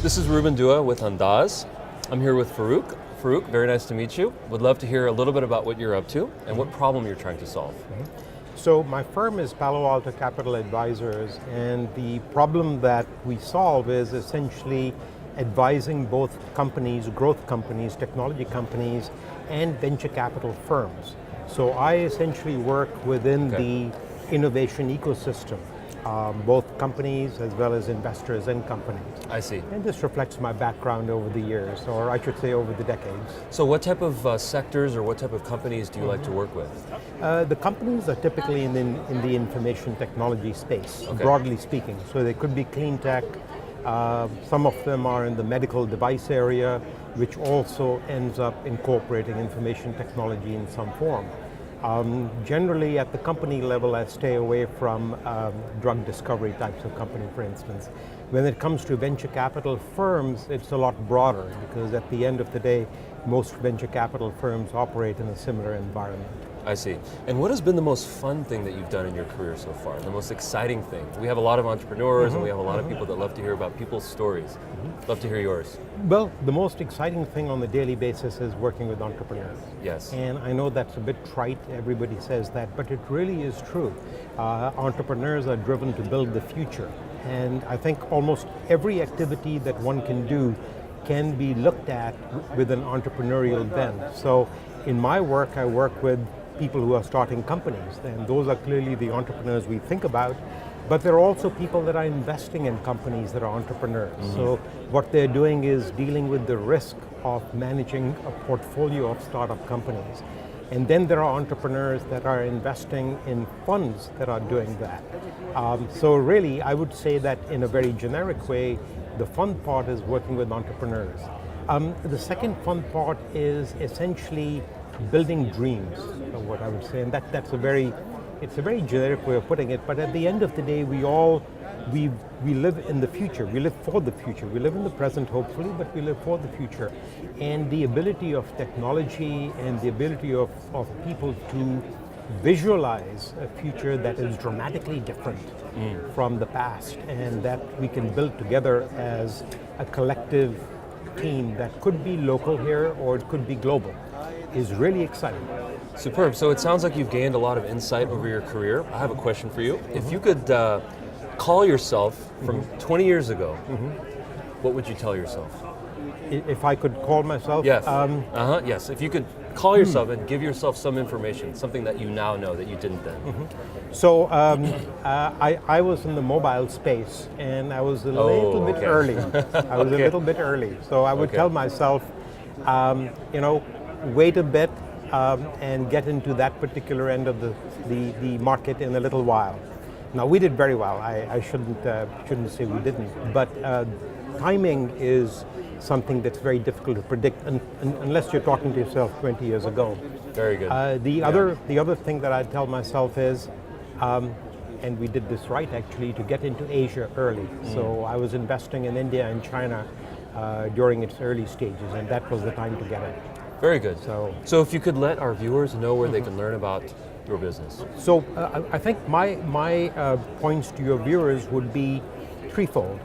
This is Ruben Dua with Indus. I'm here with Faruq. Faruq, very nice to meet you. Would love to hear a little bit about what you're up to and what problem you're trying to solve. So my firm is Palo Alto Capital Advisors, and the problem that we solve is essentially advising both companies, growth companies, technology companies, and venture capital firms. So I essentially work within the innovation ecosystem, both companies as well as investors and companies. I see. And this reflects my background over the years, or I should say over the decades. So what type of sectors or what type of companies do you like to work with? The companies are typically in the information technology space, broadly speaking. So they could be clean tech. Some of them are in the medical device area, which also ends up incorporating information technology in some form. Generally, at the company level, I stay away from drug discovery types of company, for instance. When it comes to venture capital firms, it's a lot broader, because at the end of the day, most venture capital firms operate in a similar environment. I see. And what has been the most fun thing that you've done in your career so far? The most exciting thing? We have a lot of entrepreneurs and we have a lot of people that love to hear about people's stories. Love to hear yours. Well, the most exciting thing on a daily basis is working with entrepreneurs. Yes. And I know that's a bit trite, everybody says that, but it really is true. Entrepreneurs are driven to build the future. And I think almost every activity that one can do can be looked at with an entrepreneurial bent. So in my work, I work with people who are starting companies, and those are clearly the entrepreneurs we think about, but there are also people that are investing in companies that are entrepreneurs. So what they're doing is dealing with the risk of managing a portfolio of startup companies. And then there are entrepreneurs that are investing in funds that are doing that. So really, I would say that in a very generic way, the fun part is working with entrepreneurs. The second fun part is essentially building dreams, what I would say, and it's a very generic way of putting it, but at the end of the day, we live in the future, we live for the future. We live in the present, hopefully, but we live for the future. And the ability of technology and the ability of people to visualize a future that is dramatically different from the past, and that we can build together as a collective team that could be local here or it could be global, is really exciting. Superb. So it sounds like you've gained a lot of insight over your career. I have a question for you. If you could call yourself from 20 years ago, what would you tell yourself? If I could call myself? Yes. Yes. If you could call yourself and give yourself some information, something that you now know that you didn't then. So I was in the mobile space, and I was a little bit early. I was a little bit early. So I would tell myself, wait a bit and get into that particular end of the market in a little while. Now, we did very well. I shouldn't say we didn't, but timing is something that's very difficult to predict unless you're talking to yourself 20 years ago. Very good. The other thing that I tell myself is, and we did this right actually, to get into Asia early. So I was investing in India and China during its early stages, and that was the time to get it. Very good. So if you could let our viewers know where they can learn about your business. So I think my points to your viewers would be threefold.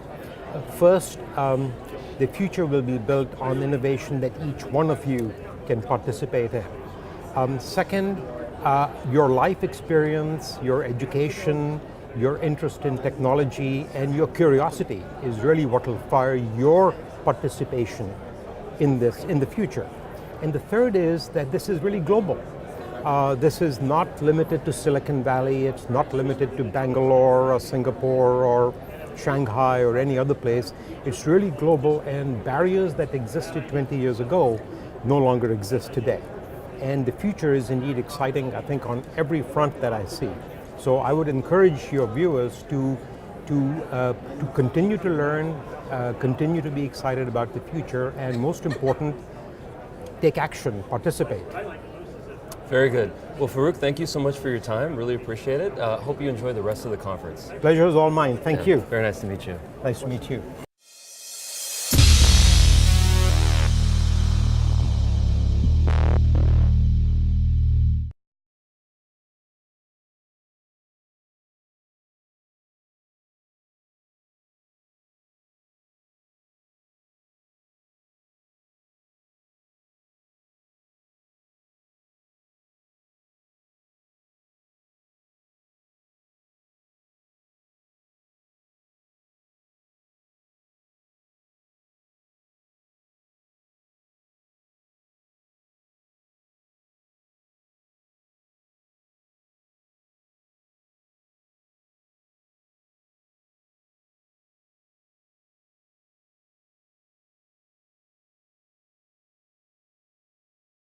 First, the future will be built on innovation that each one of you can participate in. Second, your life experience, your education, your interest in technology, and your curiosity is really what will fire your participation in the future. And the third is that this is really global. This is not limited to Silicon Valley, it's not limited to Bangalore or Singapore or Shanghai or any other place. It's really global, and barriers that existed 20 years ago no longer exist today. And the future is indeed exciting, I think, on every front that I see. So I would encourage your viewers to continue to learn, continue to be excited about the future, and most important, take action, participate. Very good. Well, Faruq, thank you so much for your time. Really appreciate it. Hope you enjoy the rest of the conference. Pleasure is all mine. Thank you. Very nice to meet you. Nice to meet you.